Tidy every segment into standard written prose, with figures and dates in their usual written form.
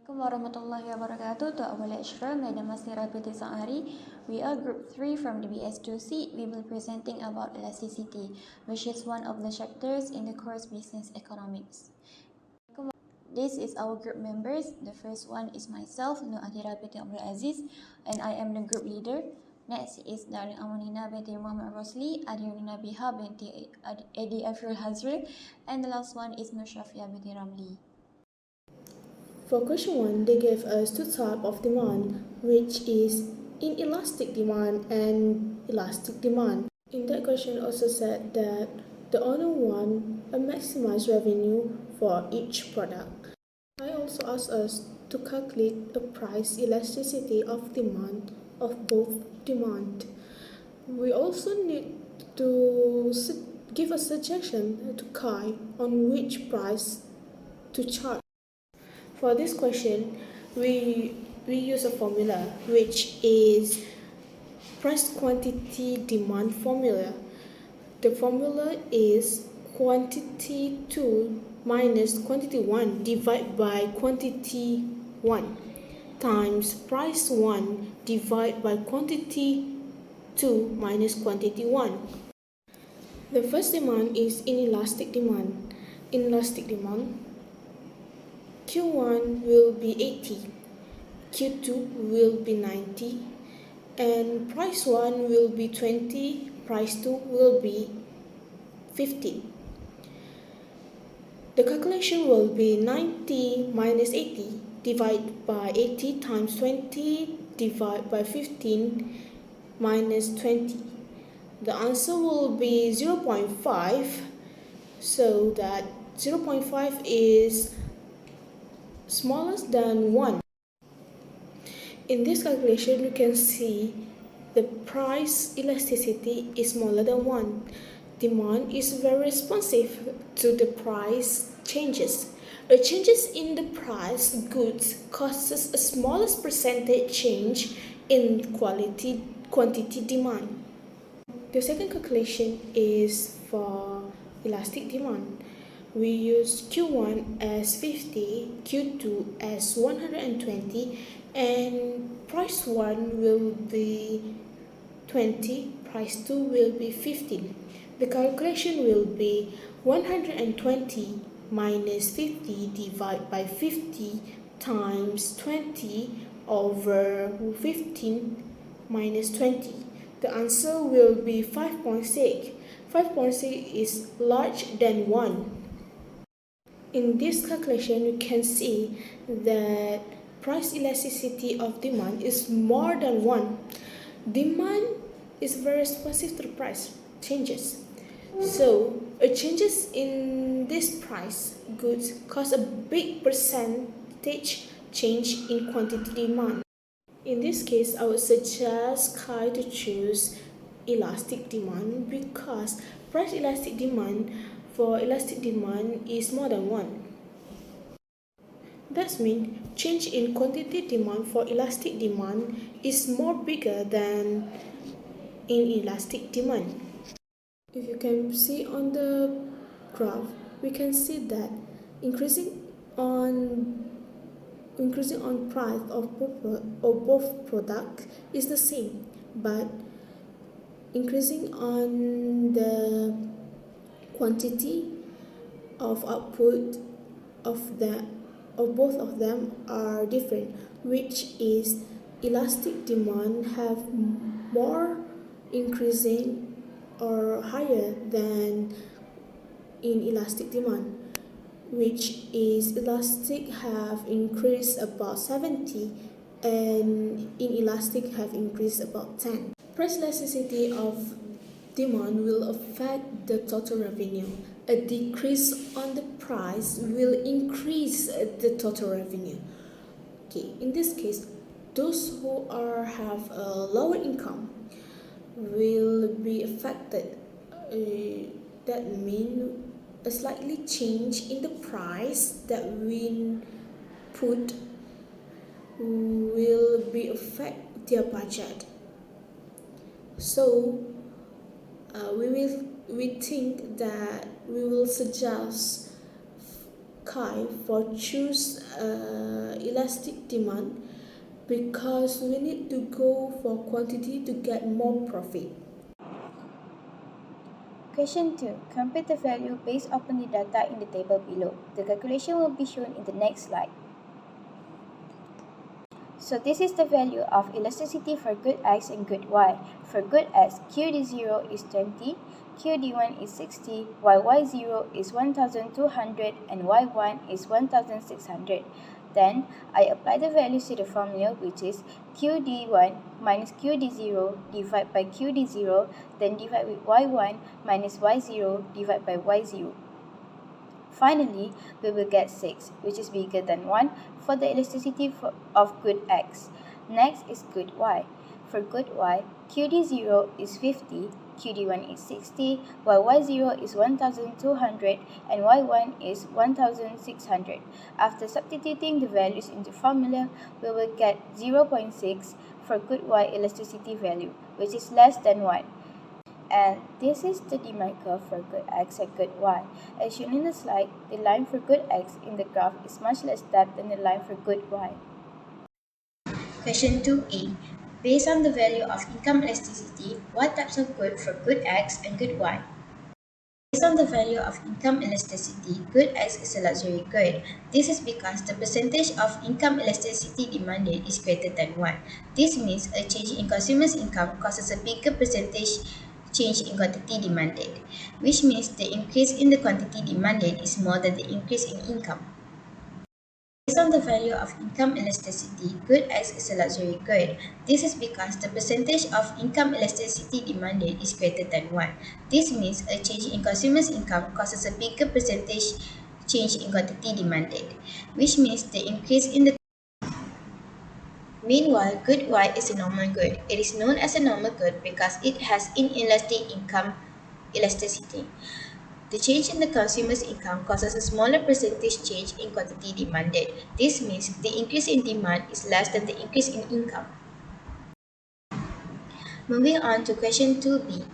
Assalamualaikum warahmatullahi wabarakatuh. To our lecturer, Madam Athirah binti we are group 3 from the BS2C. We will be presenting about elasticity, which is one of the chapters in the course Business Economics. This is our group members. The first one is myself, Athirah binti Aziz, and I am the group leader. Next is Amanina binti Rosli, Nabihah binti Eddy Affirul Hazril, and the last one is Nursyafia binti Ramli. For question 1, they gave us two types of demand, which is inelastic demand and elastic demand. In that question also said that the owner want a maximized revenue for each product. I also asked us to calculate the price elasticity of demand of both demand. We also need to give a suggestion to Kai on which price to charge. For this question, we use a formula which is price quantity demand formula. The formula is quantity 2 minus quantity 1 divided by quantity 1 times price 1 divided by quantity 2 minus quantity 1. The first demand is inelastic demand. Inelastic demand, Q1 will be 80, Q2 will be 90, and price 1 will be 20, price 2 will be 15. The calculation will be 90 minus 80 divided by 80 times 20 divided by 15 minus 20. The answer will be 0.5, so that 0.5 is smaller than 1. In this calculation, you can see the price elasticity is smaller than 1. Demand is very responsive to the price changes. A changes in the price goods causes a smallest percentage change in quantity demand. The second calculation is for elastic demand. We use Q1 as 50, Q2 as 120, and price 1 will be 20, price 2 will be 15. The calculation will be 120 minus 50 divided by 50 times 20 over 15 minus 20. The answer will be 5.6. 5.6 is larger than 1. In this calculation, you can see that price elasticity of demand is more than 1. Demand is very responsive to the price changes. So, a changes in this price goods cause a big percentage change in quantity demand. In this case, I would suggest Kai to choose elastic demand because price elastic demand for elastic demand is more than 1. That means change in quantity demand for elastic demand is more bigger than in elastic demand. If you can see on the graph, we can see that increasing on price of both products is the same, but increasing on the quantity of output of both of them are different, which is elastic demand have more increasing or higher than inelastic demand, which is elastic have increased about 70 and inelastic have increased about 10. Price elasticity of demand will affect the total revenue. A decrease on the price will increase the total revenue. Okay, in this case, those who have a lower income will be affected. That means a slightly change in the price that we put will be affect their budget. So we think that we will suggest Chi for choose elastic demand because we need to go for quantity to get more profit. Question 2. Compute the value based upon the data in the table below. The calculation will be shown in the next slide. So this is the value of elasticity for good X and good Y. For good X, QD0 is 20, QD1 is 60, while Y0 is 1200 and Y1 is 1600. Then, I apply the values to the formula, which is QD1 minus QD0 divided by QD0, then divide with Y1 minus Y0 divided by Y0. Finally, we will get 6, which is bigger than 1 for the elasticity of good X. Next is good Y. For good Y, QD0 is 50, QD1 is 60, while Y0 is 1200 and Y1 is 1600. After substituting the values into formula, we will get 0.6 for good Y elasticity value, which is less than 1. And this is the demand curve for good X and good Y. As shown in the slide, the line for good X in the graph is much less steep than the line for good Y. Question 2a. Based on the value of income elasticity, what types of good for good X and good Y? Based on the value of income elasticity, good X is a luxury good. This is because the percentage of income elasticity demanded is greater than 1. This means a change in consumers' income causes a bigger percentage change in quantity demanded, which means the increase in the quantity demanded is more than the increase in income. Based on the value of income elasticity, good X is a luxury good. This is because the percentage of income elasticity demanded is greater than 1. This means a change in consumers' income causes a bigger percentage change in quantity demanded, which means the increase in the Meanwhile, good Y is a normal good. It is known as a normal good because it has inelastic income elasticity. The change in the consumer's income causes a smaller percentage change in quantity demanded. This means the increase in demand is less than the increase in income. Moving on to question 2b.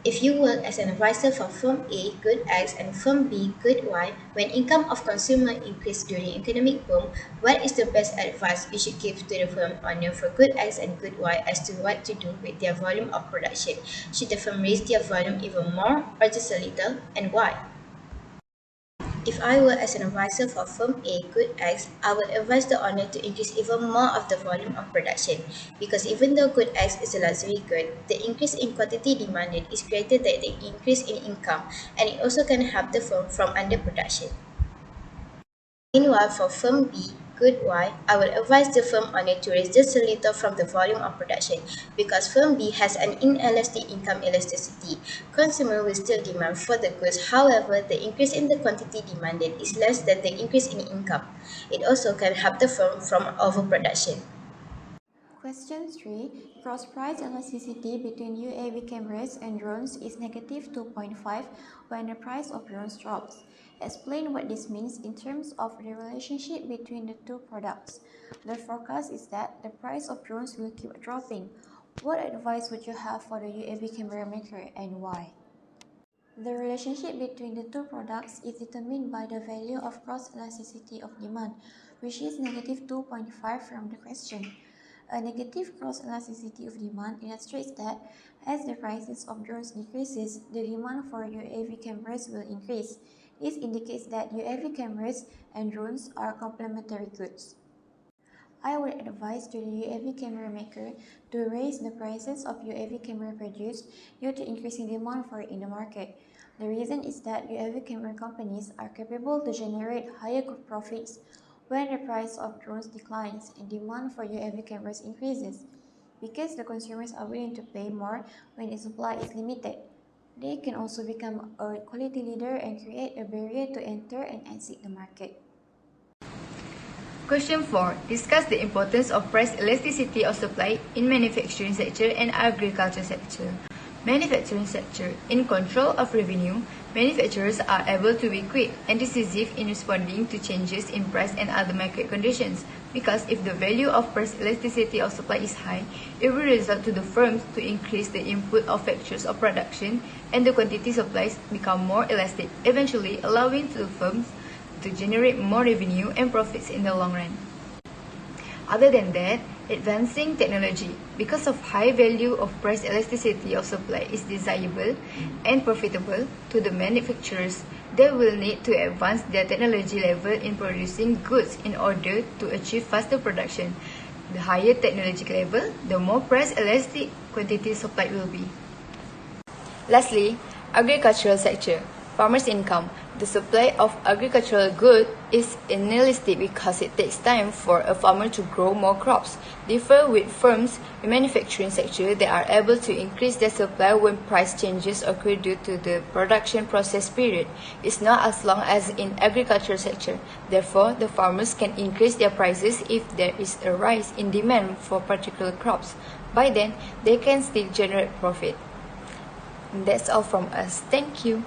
If you work as an advisor for firm A, good X, and firm B, good Y, when income of consumer increase during economic boom, what is the best advice you should give to the firm owner for good X and good Y as to what to do with their volume of production? Should the firm raise their volume even more or just a little, and why? If I were as an advisor for firm A, good X, I would advise the owner to increase even more of the volume of production because even though good X is a luxury good, the increase in quantity demanded is greater than the increase in income, and it also can help the firm from underproduction. Meanwhile, for firm B, good Y, I would advise the firm owner to raise just a little from the volume of production because firm B has an inelastic income elasticity. Consumer will still demand for the goods, however, the increase in the quantity demanded is less than the increase in income. It also can help the firm from overproduction. Question 3. Cross price elasticity between UAV cameras and drones is negative 2.5 when the price of drones drops. Explain what this means in terms of the relationship between the two products. The forecast is that the price of drones will keep dropping. What advice would you have for the UAV camera maker and why? The relationship between the two products is determined by the value of cross elasticity of demand, which is negative 2.5 from the question. A negative cross elasticity of demand illustrates that as the prices of drones decreases, the demand for UAV cameras will increase. This indicates that UAV cameras and drones are complementary goods. I would advise to the UAV camera maker to raise the prices of UAV camera produced due to increasing demand for it in the market. The reason is that UAV camera companies are capable to generate higher profits when the price of drones declines and demand for UAV cameras increases. Because the consumers are willing to pay more when the supply is limited, they can also become a quality leader and create a barrier to enter and exit the market. Question 4. Discuss the importance of price elasticity of supply in manufacturing sector and agriculture sector. Manufacturing sector. In control of revenue, manufacturers are able to be quick and decisive in responding to changes in price and other market conditions because if the value of price elasticity of supply is high, it will result to the firms to increase the input of factors of production and the quantity supplies become more elastic, eventually allowing to the firms to generate more revenue and profits in the long run. Other than that, advancing technology because of high value of price elasticity of supply is desirable and profitable to the manufacturers. They will need to advance their technology level in producing goods in order to achieve faster production. The higher technological level, the more price elastic quantity supplied will be. Lastly, agricultural sector. Farmers' income. The supply of agricultural goods is inelastic because it takes time for a farmer to grow more crops. Differ with firms in manufacturing sector that are able to increase their supply when price changes occur due to the production process period. It's not as long as in agricultural sector. Therefore, the farmers can increase their prices if there is a rise in demand for particular crops. By then, they can still generate profit. And that's all from us. Thank you.